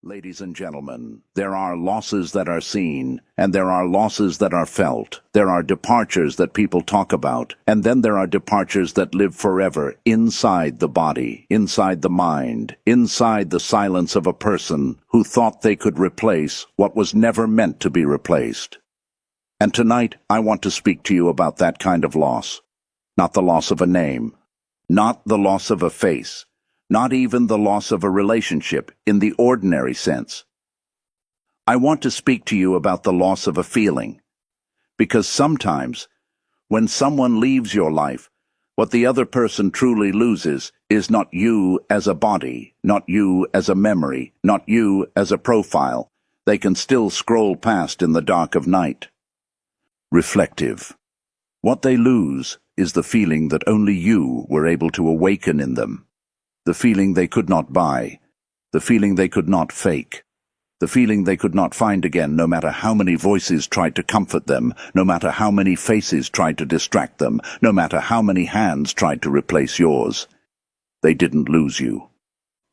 Ladies and gentlemen, there are losses that are seen, and there are losses that are felt. There are departures that people talk about, and then there are departures that live forever inside the body, inside the mind, inside the silence of a person who thought they could replace what was never meant to be replaced. And tonight, I want to speak to you about that kind of loss. Not the loss of a name, not the loss of a face, not even the loss of a relationship in the ordinary sense. I want to speak to you about the loss of a feeling, because sometimes, when someone leaves your life, what the other person truly loses is not you as a body, not you as a memory, not you as a profile. They can still scroll past in the dark of night. Reflective. What they lose is the feeling that only you were able to awaken in them. The feeling they could not buy, the feeling they could not fake, the feeling they could not find again no matter how many voices tried to comfort them, no matter how many faces tried to distract them, no matter how many hands tried to replace yours. They didn't lose you.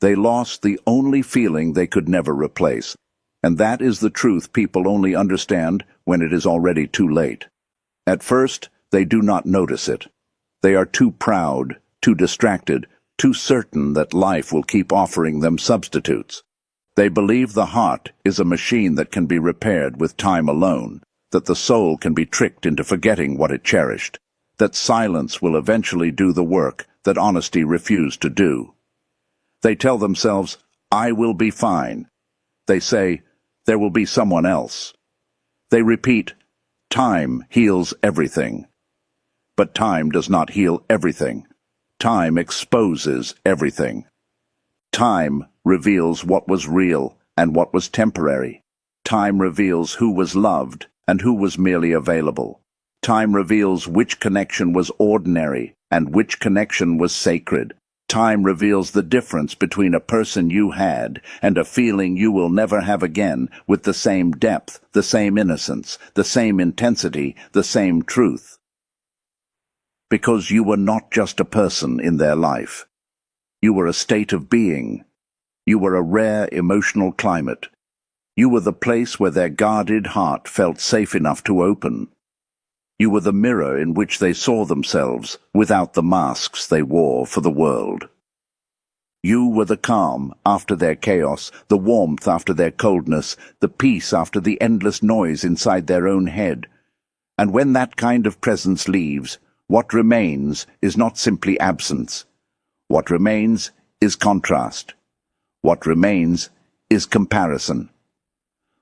They lost the only feeling they could never replace, and that is the truth people only understand when it is already too late. At first, they do not notice it. They are too proud, too distracted, too certain that life will keep offering them substitutes. They believe the heart is a machine that can be repaired with time alone, that the soul can be tricked into forgetting what it cherished, that silence will eventually do the work that honesty refused to do. They tell themselves, "I will be fine." They say, "There will be someone else." They repeat, "Time heals everything." But time does not heal everything. Time exposes everything. Time reveals what was real and what was temporary. Time reveals who was loved and who was merely available. Time reveals which connection was ordinary and which connection was sacred. Time reveals the difference between a person you had and a feeling you will never have again with the same depth, the same innocence, the same intensity, the same truth. Because you were not just a person in their life. You were a state of being. You were a rare emotional climate. You were the place where their guarded heart felt safe enough to open. You were the mirror in which they saw themselves without the masks they wore for the world. You were the calm after their chaos, the warmth after their coldness, the peace after the endless noise inside their own head. And when that kind of presence leaves, what remains is not simply absence. What remains is contrast. What remains is comparison.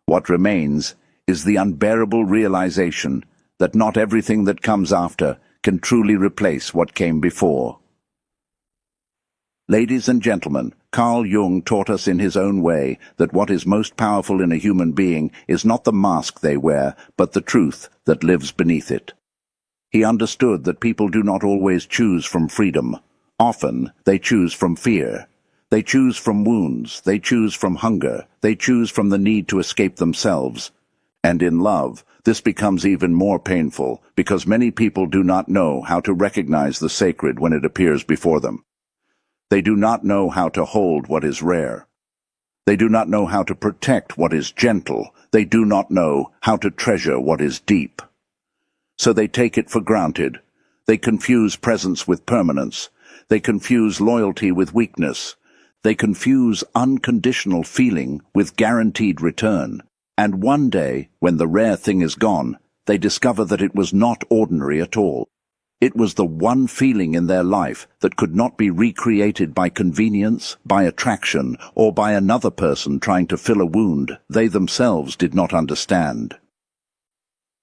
What remains is the unbearable realization that not everything that comes after can truly replace what came before. Ladies and gentlemen, Carl Jung taught us in his own way that what is most powerful in a human being is not the mask they wear, but the truth that lives beneath it. He understood that people do not always choose from freedom. Often, they choose from fear. They choose from wounds. They choose from hunger. They choose from the need to escape themselves. And in love, this becomes even more painful, because many people do not know how to recognize the sacred when it appears before them. They do not know how to hold what is rare. They do not know how to protect what is gentle. They do not know how to treasure what is deep. So they take it for granted. They confuse presence with permanence. They confuse loyalty with weakness. They confuse unconditional feeling with guaranteed return. And one day, when the rare thing is gone, they discover that it was not ordinary at all. It was the one feeling in their life that could not be recreated by convenience, by attraction, or by another person trying to fill a wound they themselves did not understand.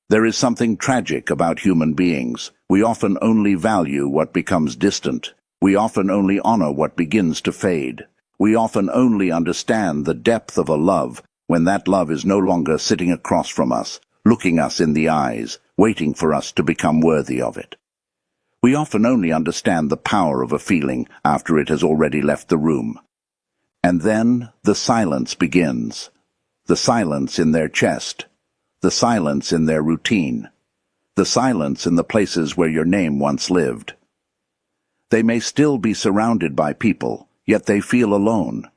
There is something tragic about human beings. We often only value what becomes distant. We often only honor what begins to fade. We often only understand the depth of a love when that love is no longer sitting across from us, looking us in the eyes, waiting for us to become worthy of it. We often only understand the power of a feeling after it has already left the room. And then the silence begins. The silence in their chest. The silence in their routine. The silence in the places where your name once lived. They may still be surrounded by people, yet they feel alone.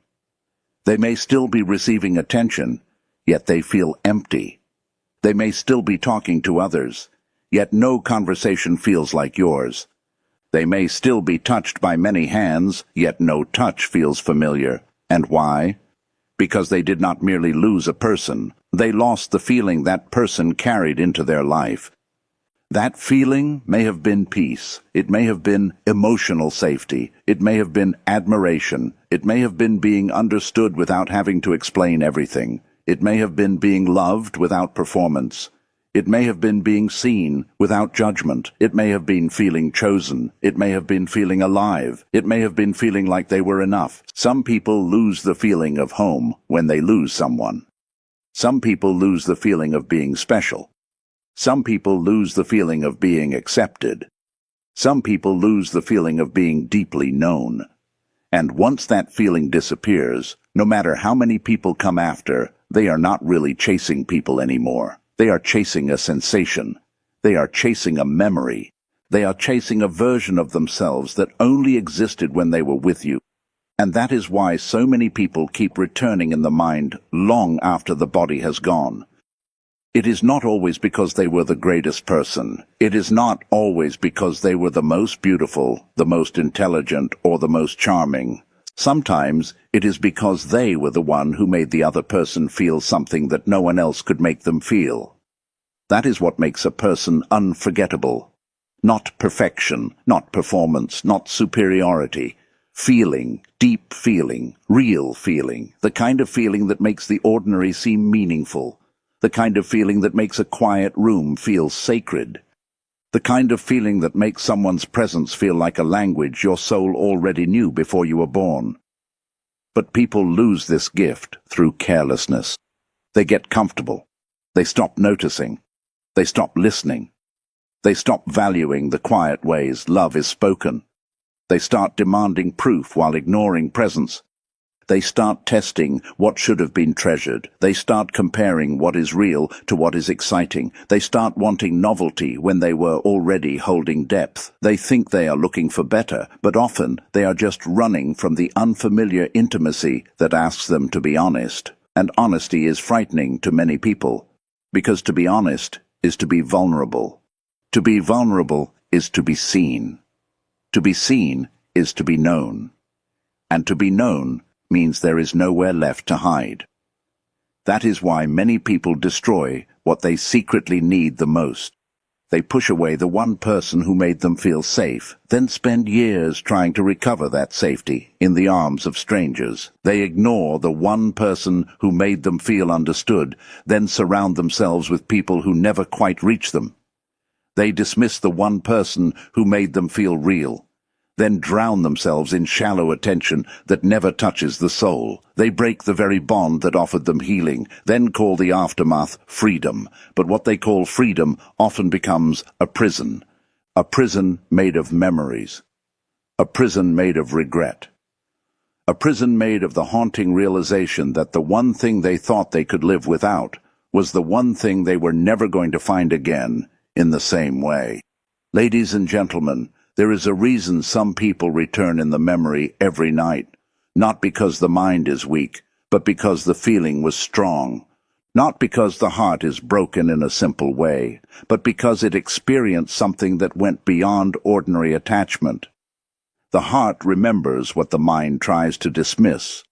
They may still be receiving attention, yet they feel empty. They may still be talking to others, yet no conversation feels like yours. They may still be touched by many hands, yet no touch feels familiar. And why? Because they did not merely lose a person, they lost the feeling that person carried into their life. That feeling may have been peace, it may have been emotional safety, it may have been admiration, it may have been being understood without having to explain everything, it may have been being loved without performance, it may have been being seen without judgment, it may have been feeling chosen, it may have been feeling alive, it may have been feeling like they were enough. Some people lose the feeling of home when they lose someone. Some people lose the feeling of being special. Some people lose the feeling of being accepted. Some people lose the feeling of being deeply known. And once that feeling disappears, no matter how many people come after, they are not really chasing people anymore. They are chasing a sensation. They are chasing a memory. They are chasing a version of themselves that only existed when they were with you. And that is why so many people keep returning in the mind long after the body has gone. It is not always because they were the greatest person. It is not always because they were the most beautiful, the most intelligent, or the most charming. Sometimes it is because they were the one who made the other person feel something that no one else could make them feel. That is what makes a person unforgettable. Not perfection, not performance, not superiority. Feeling, deep feeling, real feeling, the kind of feeling that makes the ordinary seem meaningful. The kind of feeling that makes a quiet room feel sacred. The kind of feeling that makes someone's presence feel like a language your soul already knew before you were born. But people lose this gift through carelessness. They get comfortable. They stop noticing. They stop listening. They stop valuing the quiet ways love is spoken. They start demanding proof while ignoring presence. They start testing what should have been treasured. They start comparing what is real to what is exciting. They start wanting novelty when they were already holding depth. They think they are looking for better, but often they are just running from the unfamiliar intimacy that asks them to be honest. And honesty is frightening to many people, because to be honest is to be vulnerable. To be vulnerable is to be seen. To be seen is to be known. And to be known means there is nowhere left to hide. That is why many people destroy what they secretly need the most. They push away the one person who made them feel safe, then spend years trying to recover that safety in the arms of strangers. They ignore the one person who made them feel understood, then surround themselves with people who never quite reach them. They dismiss the one person who made them feel real, then drown themselves in shallow attention that never touches the soul. They break the very bond that offered them healing, then call the aftermath freedom. But what they call freedom often becomes a prison made of memories, a prison made of regret, a prison made of the haunting realization that the one thing they thought they could live without was the one thing they were never going to find again in the same way. Ladies and gentlemen, there is a reason some people return in the memory every night, not because the mind is weak, but because the feeling was strong. Not because the heart is broken in a simple way, but because it experienced something that went beyond ordinary attachment. The heart remembers what the mind tries to dismiss.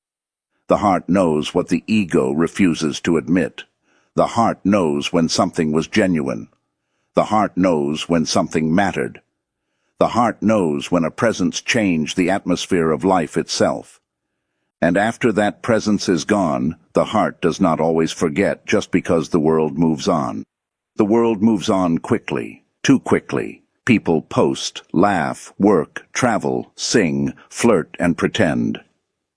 The heart knows what the ego refuses to admit. The heart knows when something was genuine. The heart knows when something mattered. The heart knows when a presence changed the atmosphere of life itself. And after that presence is gone, the heart does not always forget just because the world moves on. The world moves on quickly, too quickly. People post, laugh, work, travel, sing, flirt, and pretend.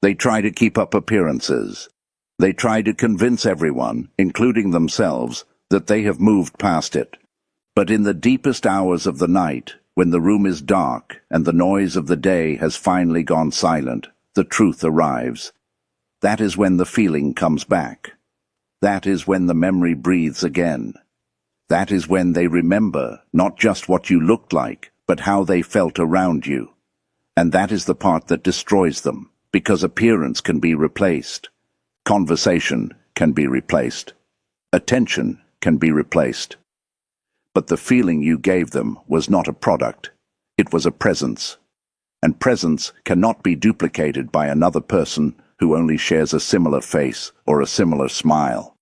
They try to keep up appearances. They try to convince everyone, including themselves, that they have moved past it. But in the deepest hours of the night, when the room is dark and the noise of the day has finally gone silent, the truth arrives. That is when the feeling comes back. That is when the memory breathes again. That is when they remember not just what you looked like, but how they felt around you. And that is the part that destroys them, because appearance can be replaced. Conversation can be replaced. Attention can be replaced. But the feeling you gave them was not a product. It was a presence. And presence cannot be duplicated by another person who only shares a similar face or a similar smile.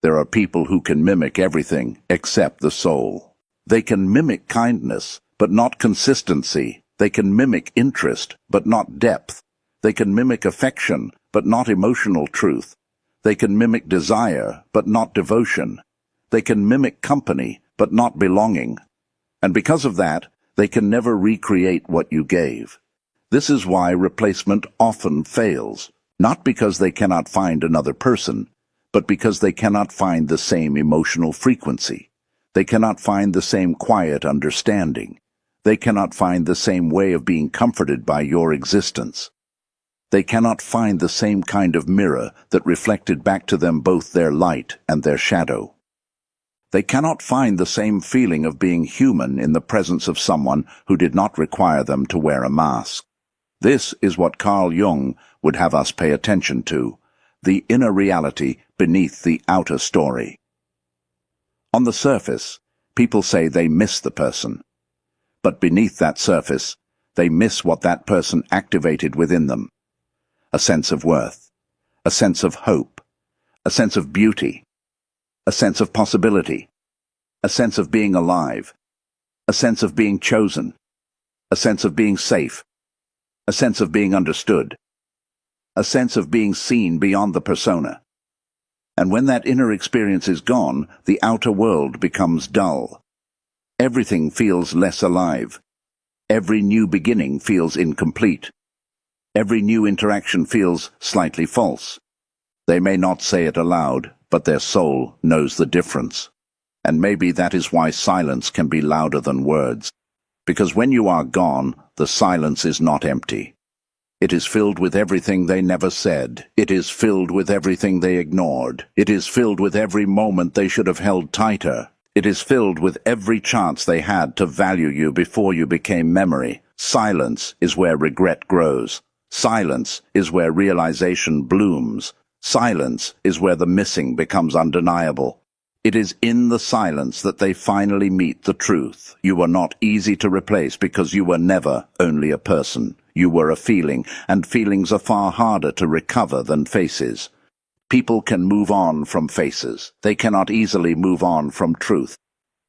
There are people who can mimic everything except the soul. They can mimic kindness, but not consistency. They can mimic interest, but not depth. They can mimic affection, but not emotional truth. They can mimic desire, but not devotion. They can mimic company, but not belonging. And because of that, they can never recreate what you gave. This is why replacement often fails, not because they cannot find another person, but because they cannot find the same emotional frequency. They cannot find the same quiet understanding. They cannot find the same way of being comforted by your existence. They cannot find the same kind of mirror that reflected back to them both their light and their shadow. They cannot find the same feeling of being human in the presence of someone who did not require them to wear a mask. This is what Carl Jung would have us pay attention to, the inner reality beneath the outer story. On the surface, people say they miss the person. But beneath that surface, they miss what that person activated within them. A sense of worth, a sense of hope, a sense of beauty, a sense of possibility, a sense of being alive, a sense of being chosen, a sense of being safe, a sense of being understood, a sense of being seen beyond the persona. And when that inner experience is gone, the outer world becomes dull. Everything feels less alive. Every new beginning feels incomplete. Every new interaction feels slightly false. They may not say it aloud, but their soul knows the difference. And maybe that is why silence can be louder than words. Because when you are gone, the silence is not empty. It is filled with everything they never said. It is filled with everything they ignored. It is filled with every moment they should have held tighter. It is filled with every chance they had to value you before you became memory. Silence is where regret grows. Silence is where realization blooms. Silence is where the missing becomes undeniable. It is in the silence that they finally meet the truth. You were not easy to replace because you were never only a person. You were a feeling, and feelings are far harder to recover than faces. People can move on from faces. They cannot easily move on from truth.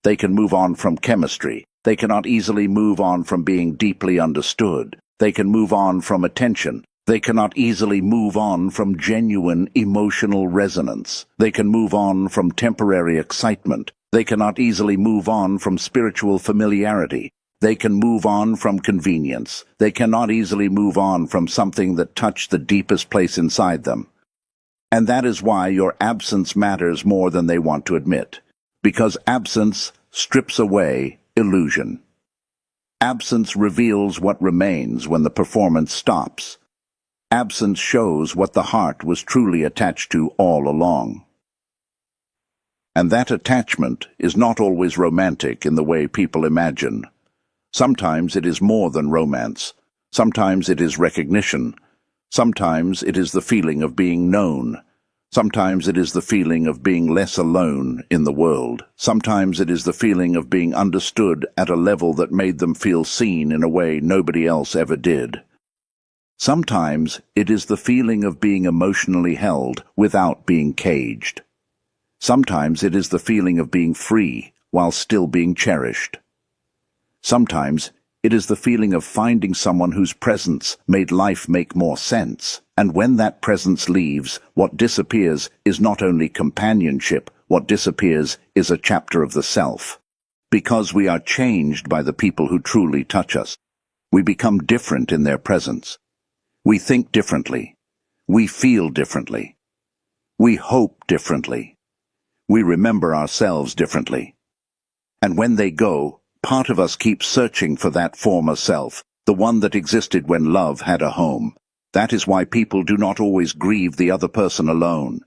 They can move on from chemistry. They cannot easily move on from being deeply understood. They can move on from attention. They cannot easily move on from genuine emotional resonance. They can move on from temporary excitement. They cannot easily move on from spiritual familiarity. They can move on from convenience. They cannot easily move on from something that touched the deepest place inside them. And that is why your absence matters more than they want to admit. Because absence strips away illusion. Absence reveals what remains when the performance stops. Absence shows what the heart was truly attached to all along. And that attachment is not always romantic in the way people imagine. Sometimes it is more than romance. Sometimes it is recognition. Sometimes it is the feeling of being known. Sometimes it is the feeling of being less alone in the world. Sometimes it is the feeling of being understood at a level that made them feel seen in a way nobody else ever did. Sometimes it is the feeling of being emotionally held without being caged. Sometimes it is the feeling of being free while still being cherished. Sometimes it is the feeling of finding someone whose presence made life make more sense. And when that presence leaves, what disappears is not only companionship, what disappears is a chapter of the self. Because we are changed by the people who truly touch us. We become different in their presence. We think differently. We feel differently. We hope differently. We remember ourselves differently. And when they go, part of us keeps searching for that former self, the one that existed when love had a home. That is why people do not always grieve the other person alone.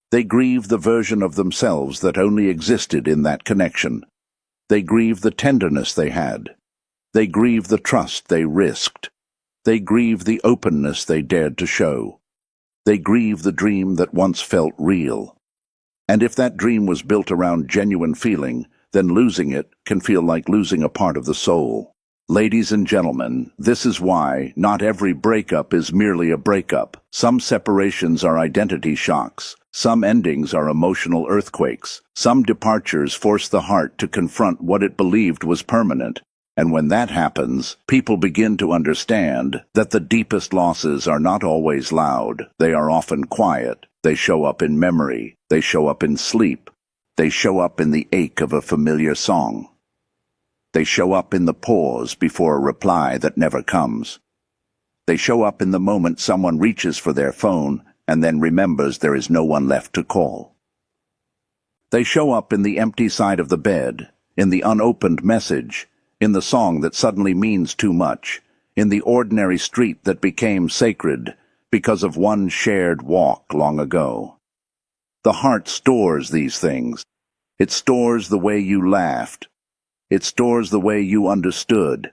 They grieve the version of themselves that only existed in that connection. They grieve the tenderness they had. They grieve the trust they risked. They grieve the openness they dared to show. They grieve the dream that once felt real. And if that dream was built around genuine feeling, then losing it can feel like losing a part of the soul. Ladies and gentlemen, this is why not every breakup is merely a breakup. Some separations are identity shocks. Some endings are emotional earthquakes. Some departures force the heart to confront what it believed was permanent. And when that happens, people begin to understand that the deepest losses are not always loud. They are often quiet. They show up in memory. They show up in sleep. They show up in the ache of a familiar song. They show up in the pause before a reply that never comes. They show up in the moment someone reaches for their phone and then remembers there is no one left to call. They show up in the empty side of the bed, in the unopened message, in the song that suddenly means too much, in the ordinary street that became sacred because of one shared walk long ago. The heart stores these things. It stores the way you laughed. It stores the way you understood.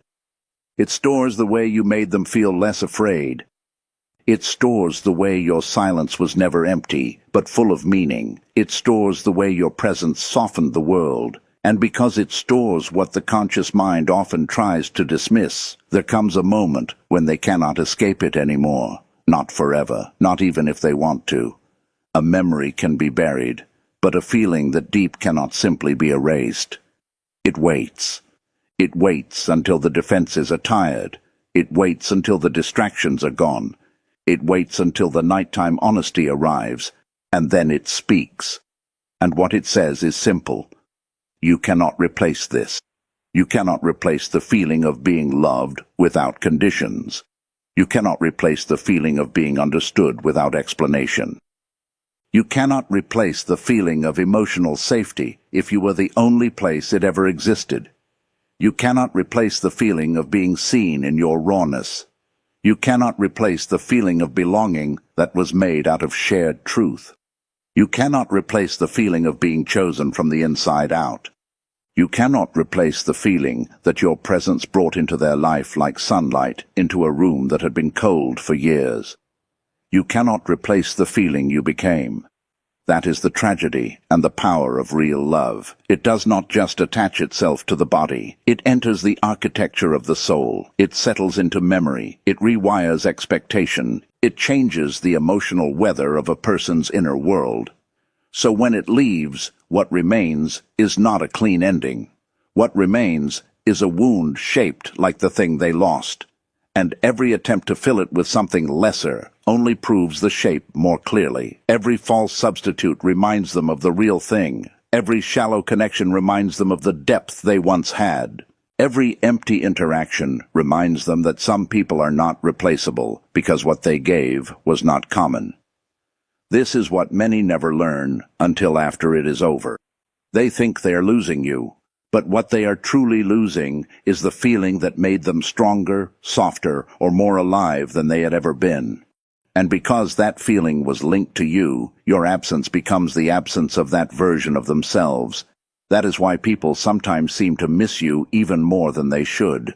It stores the way you made them feel less afraid. It stores the way your silence was never empty, but full of meaning. It stores the way your presence softened the world. And because it stores what the conscious mind often tries to dismiss, there comes a moment when they cannot escape it anymore. Not forever, not even if they want to. A memory can be buried, but a feeling that deep cannot simply be erased. It waits. It waits until the defenses are tired. It waits until the distractions are gone. It waits until the nighttime honesty arrives, and then it speaks. And what it says is simple. You cannot replace this. You cannot replace the feeling of being loved without conditions. You cannot replace the feeling of being understood without explanation. You cannot replace the feeling of emotional safety if you were the only place it ever existed. You cannot replace the feeling of being seen in your rawness. You cannot replace the feeling of belonging that was made out of shared truth. You cannot replace the feeling of being chosen from the inside out. You cannot replace the feeling that your presence brought into their life like sunlight into a room that had been cold for years. You cannot replace the feeling you became. That is the tragedy and the power of real love. It does not just attach itself to the body. It enters the architecture of the soul. It settles into memory. It rewires expectation. It changes the emotional weather of a person's inner world. So when it leaves, what remains is not a clean ending. What remains is a wound shaped like the thing they lost. And every attempt to fill it with something lesser only proves the shape more clearly. Every false substitute reminds them of the real thing. Every shallow connection reminds them of the depth they once had. Every empty interaction reminds them that some people are not replaceable because what they gave was not common. This is what many never learn until after it is over. They think they are losing you. But what they are truly losing is the feeling that made them stronger, softer, or more alive than they had ever been. And because that feeling was linked to you, your absence becomes the absence of that version of themselves. That is why people sometimes seem to miss you even more than they should.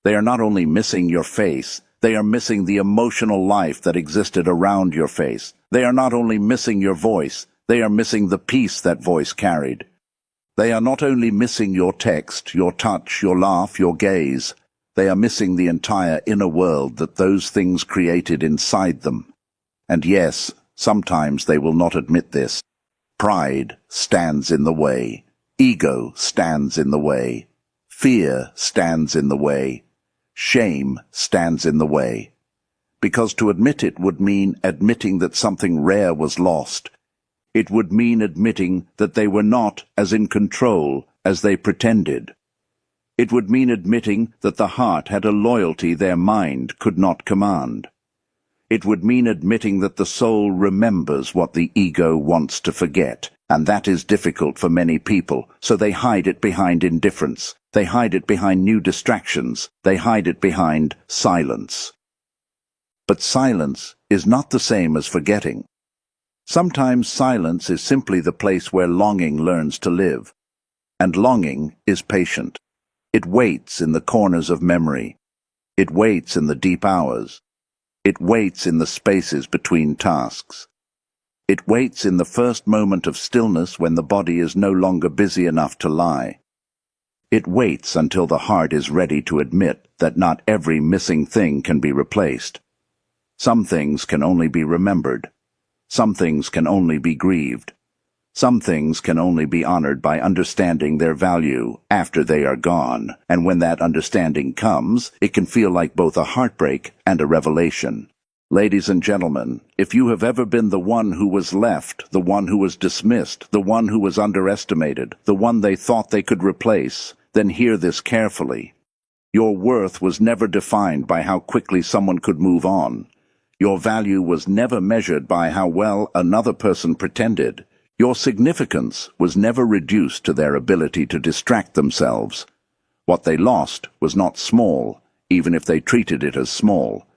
They are not only missing your face, they are missing the emotional life that existed around your face. They are not only missing your voice, they are missing the peace that voice carried. They are not only missing your text, your touch, your laugh, your gaze. They are missing the entire inner world that those things created inside them. And yes, sometimes they will not admit this. Pride stands in the way. Ego stands in the way. Fear stands in the way. Shame stands in the way. Because to admit it would mean admitting that something rare was lost. It would mean admitting that they were not as in control as they pretended. It would mean admitting that the heart had a loyalty their mind could not command. It would mean admitting that the soul remembers what the ego wants to forget, and that is difficult for many people, so they hide it behind indifference. They hide it behind new distractions. They hide it behind silence. But silence is not the same as forgetting. Sometimes silence is simply the place where longing learns to live. And longing is patient. It waits in the corners of memory. It waits in the deep hours. It waits in the spaces between tasks. It waits in the first moment of stillness when the body is no longer busy enough to lie. It waits until the heart is ready to admit that not every missing thing can be replaced. Some things can only be remembered. Some things can only be grieved. Some things can only be honored by understanding their value after they are gone, and when that understanding comes, it can feel like both a heartbreak and a revelation. Ladies and gentlemen, if you have ever been the one who was left, the one who was dismissed, the one who was underestimated, the one they thought they could replace, then hear this carefully. Your worth was never defined by how quickly someone could move on. Your value was never measured by how well another person pretended. Your significance was never reduced to their ability to distract themselves. What they lost was not small, even if they treated it as small.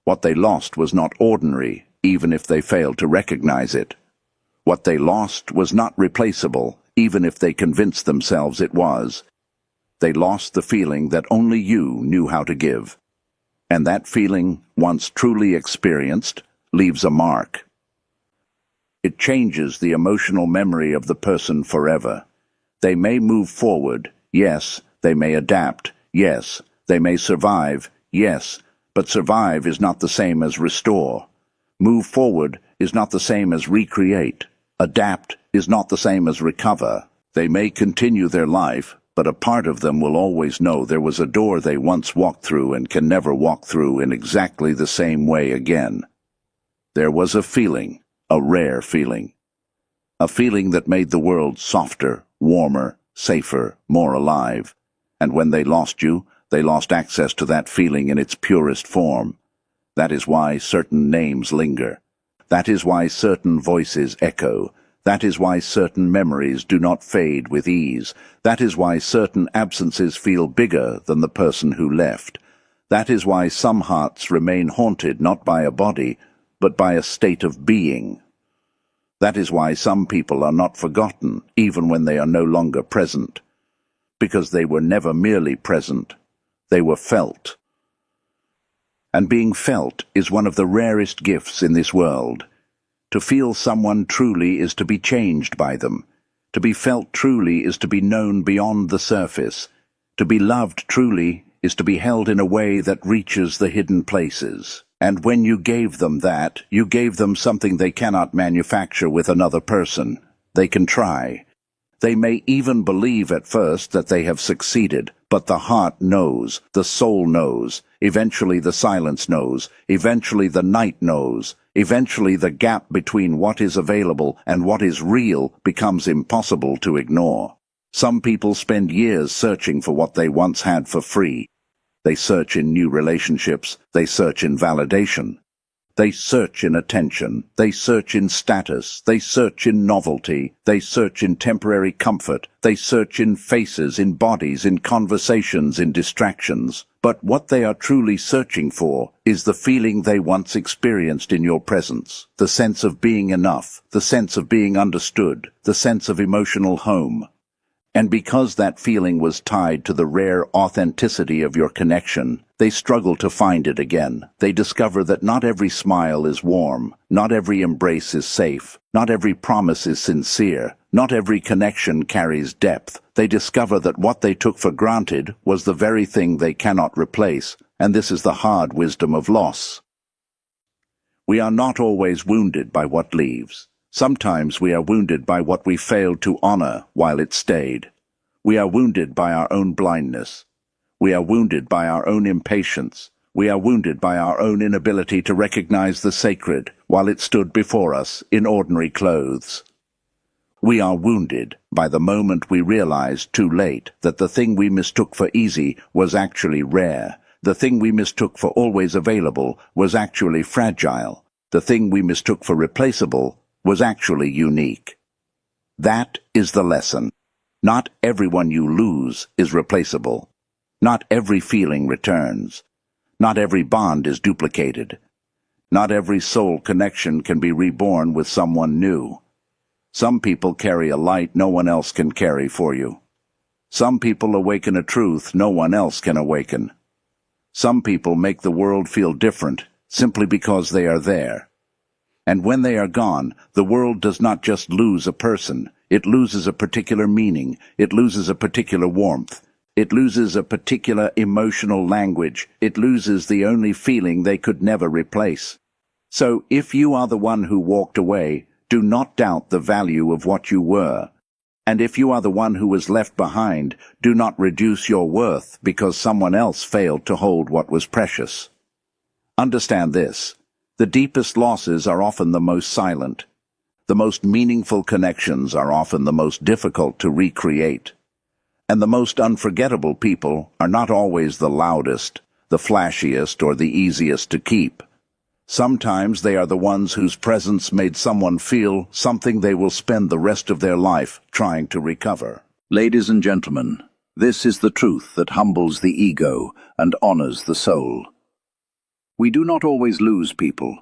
What they lost was not ordinary, even if they failed to recognize it. What they lost was not replaceable, even if they convinced themselves it was. They lost the feeling that only you knew how to give. And that feeling, once truly experienced, leaves a mark. It changes the emotional memory of the person forever. They may move forward, yes. They may adapt, yes. They may survive, yes. But survive is not the same as restore. Move forward is not the same as recreate. Adapt is not the same as recover. They may continue their life, but a part of them will always know there was a door they once walked through and can never walk through in exactly the same way again. There was a feeling. A rare feeling. A feeling that made the world softer, warmer, safer, more alive. And when they lost you, they lost access to that feeling in its purest form. That is why certain names linger. That is why certain voices echo. That is why certain memories do not fade with ease. That is why certain absences feel bigger than the person who left. That is why some hearts remain haunted not by a body, but by a state of being. That is why some people are not forgotten, even when they are no longer present. Because they were never merely present. They were felt. And being felt is one of the rarest gifts in this world. To feel someone truly is to be changed by them. To be felt truly is to be known beyond the surface. To be loved truly is to be held in a way that reaches the hidden places. And when you gave them that, you gave them something they cannot manufacture with another person. They can try. They may even believe at first that they have succeeded, but the heart knows, the soul knows, eventually the silence knows, eventually the night knows, eventually the gap between what is available and what is real becomes impossible to ignore. Some people spend years searching for what they once had for free. They search in new relationships. They search in validation. They search in attention. They search in status. They search in novelty. They search in temporary comfort. They search in faces, in bodies, in conversations, in distractions. But what they are truly searching for is the feeling they once experienced in your presence, the sense of being enough, the sense of being understood, the sense of emotional home. And because that feeling was tied to the rare authenticity of your connection, they struggle to find it again. They discover that not every smile is warm, not every embrace is safe, not every promise is sincere, not every connection carries depth. They discover that what they took for granted was the very thing they cannot replace, and this is the hard wisdom of loss. We are not always wounded by what leaves. Sometimes we are wounded by what we failed to honor while it stayed. We are wounded by our own blindness. We are wounded by our own impatience. We are wounded by our own inability to recognize the sacred while it stood before us in ordinary clothes. We are wounded by the moment we realized too late that the thing we mistook for easy was actually rare. The thing we mistook for always available was actually fragile. The thing we mistook for replaceable was actually unique. That is the lesson. Not everyone you lose is replaceable. Not every feeling returns. Not every bond is duplicated. Not every soul connection can be reborn with someone new. Some people carry a light no one else can carry for you. Some people awaken a truth no one else can awaken. Some people make the world feel different. simply because they are there. And when they are gone, the world does not just lose a person, it loses a particular meaning, it loses a particular warmth, it loses a particular emotional language, it loses the only feeling they could never replace. So, if you are the one who walked away, do not doubt the value of what you were. And if you are the one who was left behind, do not reduce your worth because someone else failed to hold what was precious. Understand this. The deepest losses are often the most silent. The most meaningful connections are often the most difficult to recreate. And the most unforgettable people are not always the loudest, the flashiest, or the easiest to keep. Sometimes they are the ones whose presence made someone feel something they will spend the rest of their life trying to recover. Ladies and gentlemen, this is the truth that humbles the ego and honors the soul. We do not always lose people.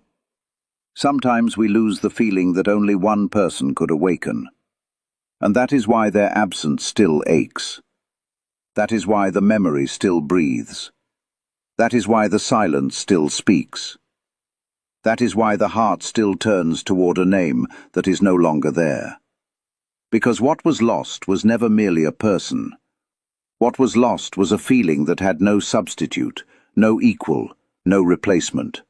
Sometimes we lose the feeling that only one person could awaken. And that is why their absence still aches. That is why the memory still breathes. That is why the silence still speaks. That is why the heart still turns toward a name that is no longer there. Because what was lost was never merely a person. What was lost was a feeling that had no substitute, no equal, no replacement.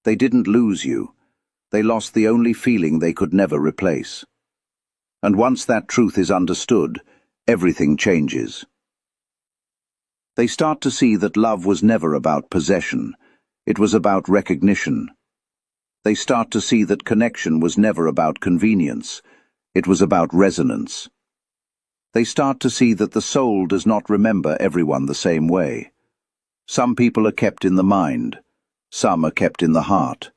They didn't lose you. They lost the only feeling they could never replace. And once that truth is understood, everything changes. They start to see that love was never about possession. It was about recognition. They start to see that connection was never about convenience. It was about resonance. They start to see that the soul does not remember everyone the same way. Some people are kept in the mind, some are kept in the heart,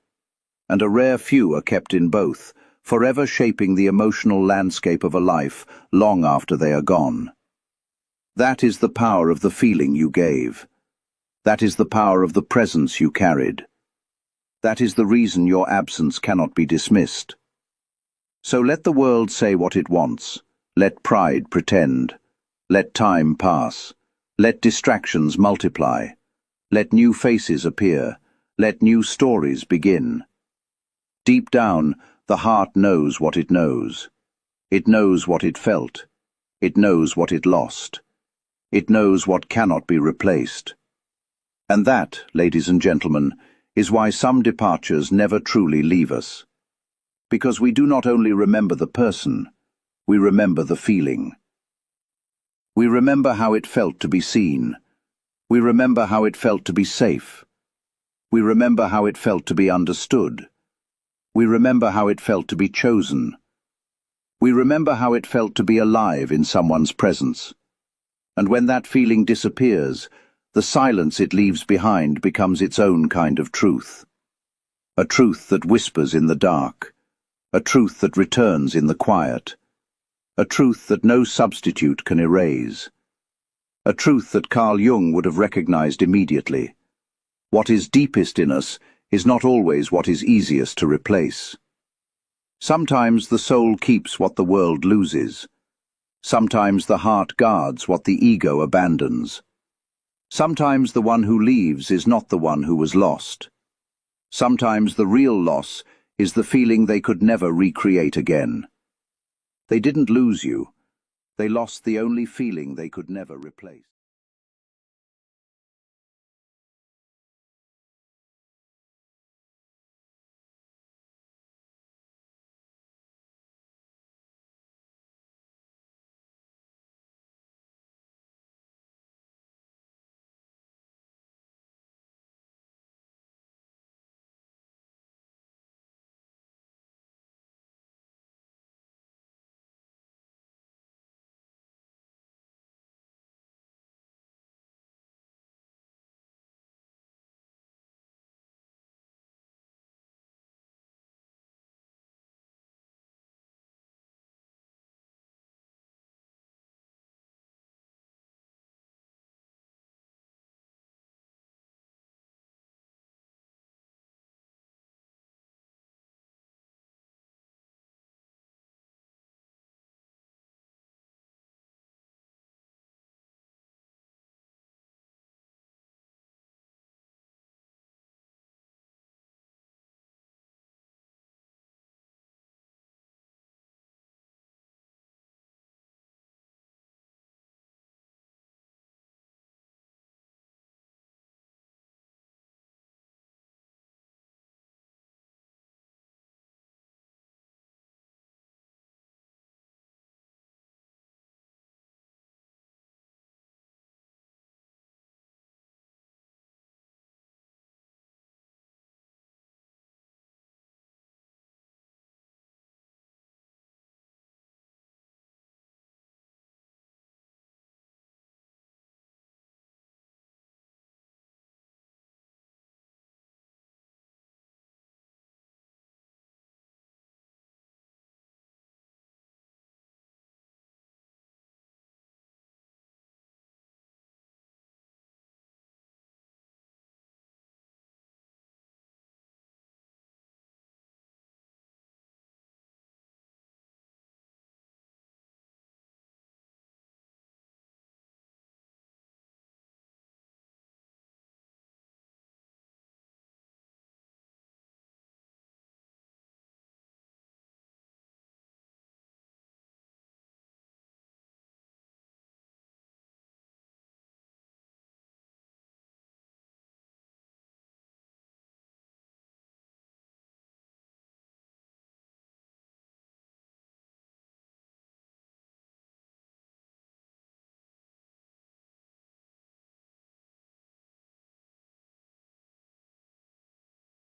and a rare few are kept in both, forever shaping the emotional landscape of a life long after they are gone. That is the power of the feeling you gave. That is the power of the presence you carried. That is the reason your absence cannot be dismissed. So let the world say what it wants. Let pride pretend. Let time pass. Let distractions multiply. Let new faces appear. Let new stories begin. Deep down, the heart knows what it knows. It knows what it felt. It knows what it lost. It knows what cannot be replaced. And that, ladies and gentlemen, is why some departures never truly leave us. Because we do not only remember the person, we remember the feeling. We remember how it felt to be seen. We remember how it felt to be safe. We remember how it felt to be understood. We remember how it felt to be chosen. We remember how it felt to be alive in someone's presence. And when that feeling disappears, the silence it leaves behind becomes its own kind of truth. A truth that whispers in the dark. A truth that returns in the quiet. A truth that no substitute can erase. A truth that Carl Jung would have recognized immediately. What is deepest in us is not always what is easiest to replace. Sometimes the soul keeps what the world loses. Sometimes the heart guards what the ego abandons. Sometimes the one who leaves is not the one who was lost. Sometimes the real loss is the feeling they could never recreate again. They didn't lose you. They lost the only feeling they could never replace.